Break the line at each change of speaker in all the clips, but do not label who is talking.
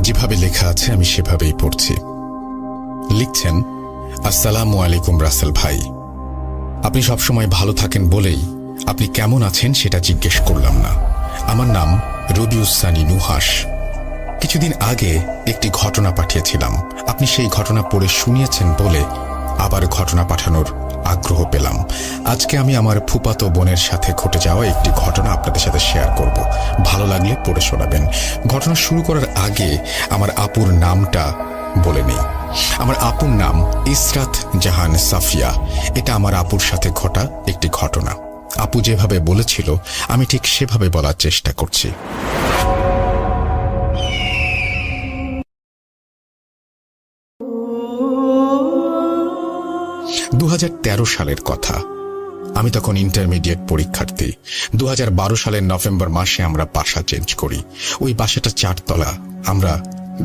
যেভাবে লেখা আছে আমি সেভাবেই পড়ছি। লিখছেন, আসসালামু আলাইকুম রাসেল ভাই, আপনি সবসময় ভালো থাকেন বলেই আপনি কেমন আছেন সেটা জিজ্ঞেস করলাম না। আমার নাম রবিউসানি নুহাস। কিছুদিন আগে একটি ঘটনা পাঠিয়েছিলাম, আপনি সেই ঘটনা পড়ে শুনিয়েছেন বলে আবার ঘটনা পাঠানোর আগ্রহ পেলাম। আজকে আমি আমার ফুপাতো বোনের সাথে ঘটে যাওয়া একটি ঘটনা আপনাদের সাথে শেয়ার করব, ভালো লাগলে পড়ে শোনাবেন। ঘটনা শুরু করার আগে আমার আপুর নামটা বলে নেই। আমার আপুর নাম ইসরাত জাহান সাফিয়া। এটা আমার আপুর সাথে ঘটা একটি ঘটনা। আপু যেভাবে বলেছিল আমি ঠিক সেভাবে বলার চেষ্টা করছি। 2013 সালের কথা। আমি তখন ইন্টারমিডিয়েট পরীক্ষার্থী। 2012 সালের নভেম্বর মাসে আমরা বাসা চেঞ্জ করি। ওই বাসাটা 4 তলা, আমরা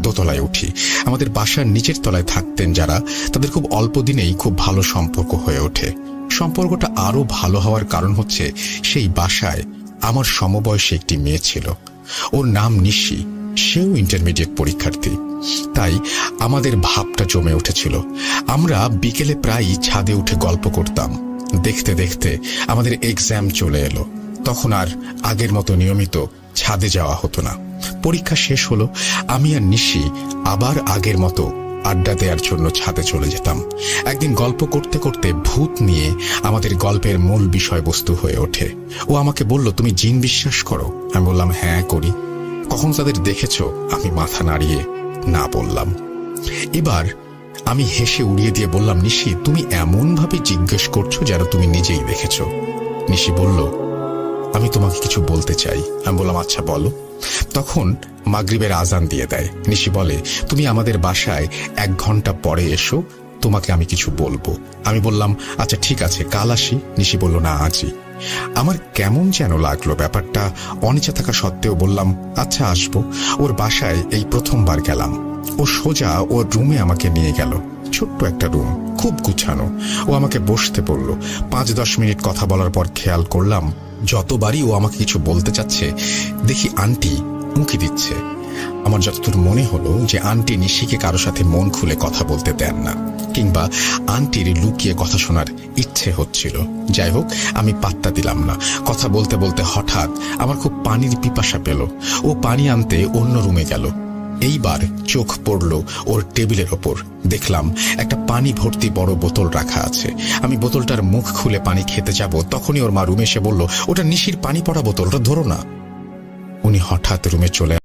দোতলায় উঠি। আমাদের বাসার নিচের তলায় থাকতেন যারা, তাদের খুব অল্প দিনেই খুব ভালো সম্পর্ক হয়ে ওঠে। সম্পর্কটা আরো ভালো হওয়ার কারণ হচ্ছে সেই বাসায় আমার সমবয়সী একটি মেয়ে ছিল। ওর নাম নিশি, সেও ইন্টারমিডিয়েট পরীক্ষার্থী। তাই আমাদের ভাবটা জমে উঠেছিল। আমরা বিকেলে প্রায়ই ছাদে উঠে গল্প করতাম। দেখতে দেখতে আমাদের এক্সাম চলে এলো। তখন আর আগের মতো নিয়মিত ছাদে যাওয়া হতো না। পরীক্ষা শেষ হলো, আমি আর নিশি আবার আগের মতো আড্ডা দেওয়ার জন্য ছাদে চলে যেতাম। একদিন গল্প করতে করতে ভূত নিয়ে আমাদের গল্পের মূল বিষয়বস্তু হয়ে ওঠে। ও আমাকে বলল, তুমি জিন বিশ্বাস করো? আমি বললাম, হ্যাঁ করি। কখন তাদের দেখেছো? আমি মাথা নাড়িয়ে না বললাম। এবার আমি হেসে উড়িয়ে দিয়ে বললাম, নিশি তুমি এমন ভাবে জিজ্ঞেস করছো যেন তুমি নিজেই দেখেছো। নিশি বলল, আমি তোমাকে কিছু বলতে চাই। আমি বললাম, আচ্ছা বলো। তখন মাগরিবের আজান দিয়ে দেয়। নিশি বলে, তুমি আমাদের বাসায় 1 ঘন্টা পরে এসো, তোমাকে আমি কিছু বলবো। আমি বললাম, আচ্ছা ঠিক আছে, কাল আসি। নিশি বলল, না আজই। আমার কেমন যেন লাগলো ব্যাপারটা। অনিচ্ছা থাকা সত্ত্বেও বললাম, আচ্ছা আসবো। ওর বাসায় এই প্রথমবার গেলাম। ও সোজা ওর রুমে আমাকে নিয়ে গেল। ছোট্ট একটা রুম, খুব গুছানো। ও আমাকে বসতে বলল। 5-10 মিনিট কথা বলার পর খেয়াল করলাম যতবারই ও আমাকে কিছু বলতে চাচ্ছে দেখি আন্টি উঁকি দিচ্ছে। আমার যতদূর মনে হলো যে আন্টি নিশিকে কারো সাথে মন খুলে কথা বলতে দেন না, কিংবা আন্টির লুকিয়ে কথা শোনার ইচ্ছে হচ্ছিল। যাই হোক, আমি পাত্তা দিলাম না। কথা বলতে বলতে হঠাৎ আমার খুব পানির পিপাসা পেল। ও পানি আনতে অন্য রুমে গেল। এইবার চোখ পড়ল ওর টেবিলের ওপর। দেখলাম একটা পানি ভর্তি বড় বোতল রাখা আছে। আমি বোতলটার মুখ খুলে পানি খেতে যাব, তখনই ওর মা রুমে এসে বলল, ওটা নিশির পানি পড়া বোতল, ওটা ধরো না। উনি হঠাৎ রুমে চলে